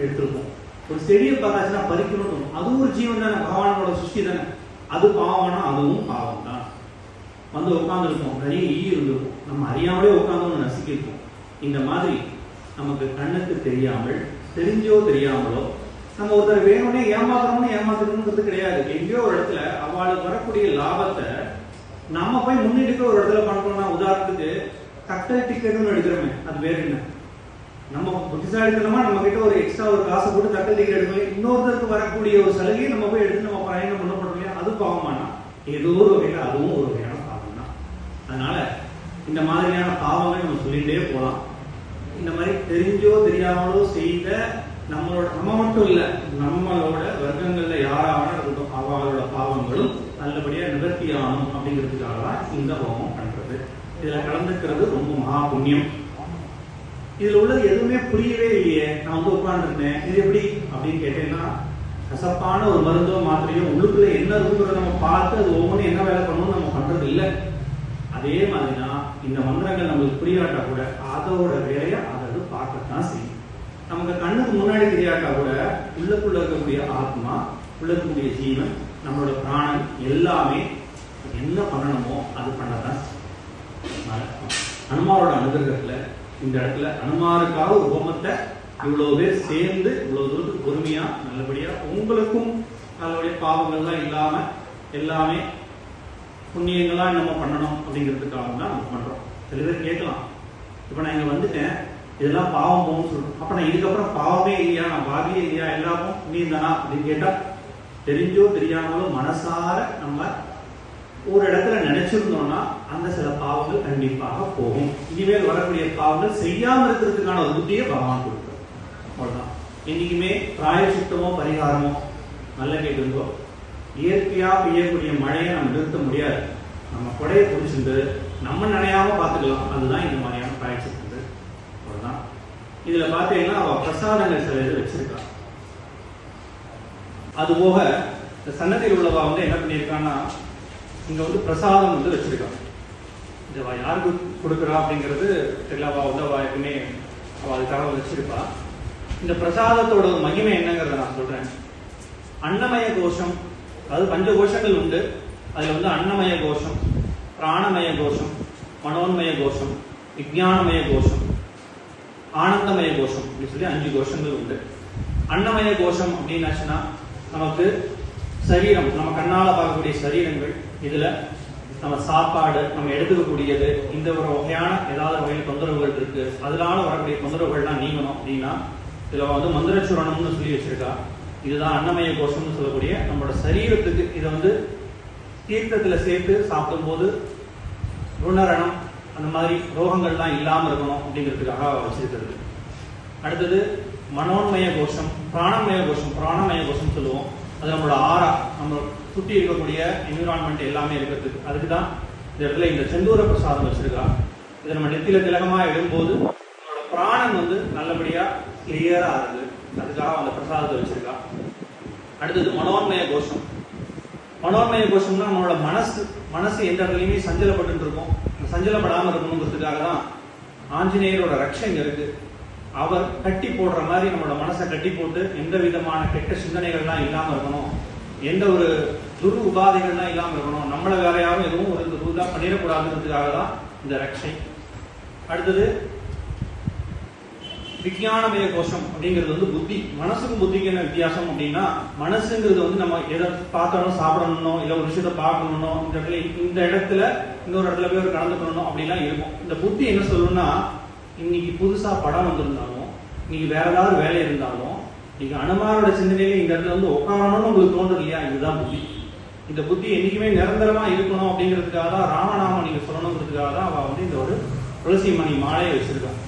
எடுத்திருப்போம். ஒரு செடியை பார்த்தாச்சுன்னா பறிக்கணும்னு தோணும். அது ஒரு ஜீவன் தானே, பகவானோட சிருஷ்டி தானே. அது பாவம்னா அதுவும் பாவம் தான். வந்து உட்காந்துருப்போம், நிறைய இருந்திருக்கும், நம்ம அறியாமலே உட்காந்து நசுக்கிருப்போம். இந்த மாதிரி நமக்கு கண்ணுக்கு தெரியாமல், தெரிஞ்சோ தெரியாமலோ நம்ம ஒருத்தர் வேணும்னே ஏமாத்துறோம்னு கிடையாது. எங்கேயோ ஒரு இடத்துல அவளுக்கு வரக்கூடிய லாபத்தை நம்ம போய் முன்னிட்டு ஒரு இடத்துல பண்றோம்னா, உதாரணத்துக்கு தக்கல் டிக்கெட்னு எடுக்கிறோமே, அது வேற என்ன? நம்ம புத்திசாலித்தனமா நம்ம கிட்ட ஒரு எக்ஸ்ட்ரா ஒரு காசை போட்டு தக்கல் டிக்கெட் எடுக்கணும், இன்னொருத்தருக்கு வரக்கூடிய ஒரு சலுகையை நம்ம போய் எடுத்து நம்ம பயணம் பண்ண போறோம். அது பாவமானா ஏதோ ஒரு வகையில் அதுவும் ஒரு வகையான பாவம் தான். அதனால இந்த மாதிரியான பாவங்கள் நம்ம சொல்லிட்டே போகலாம். இந்த மாதிரி தெரிஞ்சோ தெரியாமலோ செய்த நம்ம மட்டும் இல்ல, நம்மளோட வர்க்கங்கள்ல யாராவது இருக்கட்டும், அவங்களோட பாவங்களும் நல்லபடியா நிவர்த்தி ஆகணும் அப்படிங்கிறதுக்காக தான் இந்த ஹோமம் பண்றது. இதுல கலந்துக்கிறது ரொம்ப மகா புண்ணியம். இதுல உள்ளது எதுவுமே புரியவே இல்லையே, நான் வந்து உட்கார்ந்துருந்தேன், இது எப்படி அப்படின்னு கேட்டேன்னா, கசப்பான ஒரு மருந்தோ மாத்திரையோ உள்ளுக்குள்ள என்ன இருக்குங்கிறத நம்ம பார்த்து அது ஒவ்வொன்றும் என்ன வேலை பண்ணணும்னு நம்ம பண்றது இல்லை. அதே மாதிரிதான் இந்த மந்திரங்கள் நம்மளுக்கு புரியாட்டா கூட அதோட வேலையை அதை பார்க்கத்தான் செய்யும். நமக்கு கண்ணுக்கு முன்னாடி தெரியாட்டா கூட உள்ளுக்குள்ள இருக்கக்கூடிய ஆத்மா, உள்ள இருக்கக்கூடிய ஜீவன், நம்மளோட பிராணன் எல்லாமே என்ன பண்ணணுமோ அது பண்ணதான். அனுமாரோட அனுகிரகத்துல இந்த இடத்துல அனுமாருக்காக ஒரு ஹோமத்தை இவ்வளவு பேர் சேர்ந்து இவ்வளவு தூரத்துக்கு பொறுமையா நல்லபடியா உங்களுக்கும் நல்லபடியா பாவங்கள்லாம் இல்லாம எல்லாமே புண்ணியங்களா நம்ம பண்ணணும் அப்படிங்கிறதுக்காக தான் நம்ம பண்றோம். சில பேர் கேட்கலாம், இப்ப நான் இங்க வந்துட்டேன், இதெல்லாம் பாவம் போகும்னு சொல்றோம், அப்ப நான் இதுக்கப்புறம் பாவமே இல்லையா, நான் பாவியே இல்லையா, எல்லாரும் புண்ணியம் தானா அப்படின்னு கேட்டா, தெரிஞ்சோ தெரியாமலோ மனசார நம்ம ஒரு இடத்துல நினைச்சிருந்தோம்னா அந்த சில பாவங்கள் கண்டிப்பாக போகும். இனிமேல் வரக்கூடிய பாவங்கள் செய்யாம இருக்கிறதுக்கான ஒரு புத்தியை பகவான் கொடுக்குறோம். அவ்வளவுதான். என்னைக்குமே பிராயச்சித்தமோ பரிகாரமோ நல்ல கேட்குறதோ, இயற்கையா பெய்யக்கூடிய மழையை நம்ம நிறுத்த முடியாது. நம்ம கொடையை பிடிச்சிருந்து நம்ம நினையாம பார்த்துக்கலாம். அதுதான் இந்த மாதிரியான பிராயச்சித்தது. அவ்வளவுதான். இதுல பார்த்தீங்கன்னா அவ பிரசாதங்கள் சில இது வச்சிருக்கா. அது போக இந்த சன்னதியில் உள்ளவா வந்து என்ன பண்ணியிருக்கான்னா, இங்க வந்து பிரசாதம் வந்து வச்சிருக்காங்க. இந்த யாருக்கு கொடுக்குறா அப்படிங்கிறது தெரியலவா வந்து அவ எப்பவுமே அவ அதுக்காக வச்சிருப்பா. இந்த பிரசாதத்தோட மகிமை என்னங்கிறத நான் சொல்றேன். அன்னமய கோஷம், அதாவது பஞ்ச கோஷங்கள் உண்டு. அதுல வந்து அன்னமய கோஷம், பிராணமய கோஷம், மனோன்மய கோஷம், விஞ்ஞானமய கோஷம், ஆனந்தமய கோஷம் அப்படி சொல்லி 5 கோஷங்கள் உண்டு. அன்னமய கோஷம் அப்படின்னாச்சுன்னா நமக்கு சரீரம், நம்ம கண்ணால பார்க்கக்கூடிய சரீரங்கள், இதுல நம்ம சாப்பாடு, நம்ம எடுத்துக்கக்கூடியது, இந்த ஒரு வகையான ஏதாவது வகையில் தொந்தரவுகள் இருக்கு, அதனால வரக்கூடிய தொந்தரவுகள்லாம் நீங்கணும் அப்படின்னா இதுல வந்து மந்திரச்சுரணம்னு சொல்லி வச்சிருக்கா. இதுதான் அன்னமய கோஷம்னு சொல்லக்கூடிய நம்மளோட சரீரத்துக்கு. இதை வந்து தீர்த்தத்துல சேர்த்து சாப்பிடும் போது ருணரணம் அந்த மாதிரி ரோகங்கள்லாம் இல்லாம இருக்கணும் அப்படிங்கிறதுக்காக வச்சிருக்கிறது. அடுத்தது மனோன்மய கோஷம், பிராணமய கோஷம். பிராணமய கோஷம் சொல்லுவோம். அது நம்மளோட ஆரா, நம்ம சுற்றி இருக்கக்கூடிய என்விரான்மெண்ட் எல்லாமே இருக்கிறதுக்கு. அதுக்கு தான் இந்த இடத்துல இந்த செந்தூர பிரசாதம் வச்சிருக்கா. இதை நம்ம நெத்தியில திலகமா எழும்போது நம்மளோட பிராணம் வந்து நல்லபடியா கிளியரா ஆகுது. அதுக்காக அந்த பிரசாதத்தை வச்சிருக்கா. அடுத்தது மனோன்மய கோஷம். மனோன்மய கோஷம்னா நம்மளோட மனசு எந்த இடத்துலையுமே சஞ்சலப்பட்டு இருக்கும். சஞ்சலப்படாம இருக்கணுங்கிறதுக்காக தான் ஆஞ்சநேயரோட ரட்சை இங்க இருக்கு. அவர் கட்டி போடுற மாதிரி நம்மளோட மனசை கட்டி போட்டு எந்த விதமான கெட்ட சிந்தனைகள்லாம் இல்லாம இருக்கணும், எந்த ஒரு துரு உபாதைகள்லாம் இல்லாம இருக்கணும், நம்மள வேற யாரும் எதுவும் ஒரு துருதா பண்ணிடக்கூடாதுன்றதுக்காக தான் இந்த ரட்சை. அடுத்தது விஞ்ஞானமய கோஷம் அப்படிங்கிறது வந்து புத்தி. மனசுக்கும் புத்திக்கு என்ன வித்தியாசம் அப்படின்னா, மனசுங்கிறது வந்து நம்ம எதை பார்த்தாலும் சாப்பிடணும், இல்ல ஒரு விஷயத்த பார்க்கணும், இந்த இடத்துல இன்னொரு இடத்துல போய் ஒரு கலந்துக்கணும் அப்படிலாம் இருக்கும். இந்த புத்தி என்ன சொல்லணும்னா, இன்னைக்கு புதுசா படம் வந்திருந்தாலும், இன்னைக்கு வேற ஏதாவது வேலை இருந்தாலும், நீங்க அனுமாரோட சிந்தனையில இந்த இடத்துல வந்து உட்காரணும்னு உங்களுக்கு தோன்றது இல்லையா, இதுதான் புத்தி. இந்த புத்தி என்னைக்குமே நிரந்தரமா இருக்கணும் அப்படிங்கிறதுக்காக தான் ராமநாமம் நீங்க சொல்லணுங்கிறதுக்காக தான் அவ வந்து இந்த ஒரு துளசி மணி மாலையை வச்சிருக்காங்க.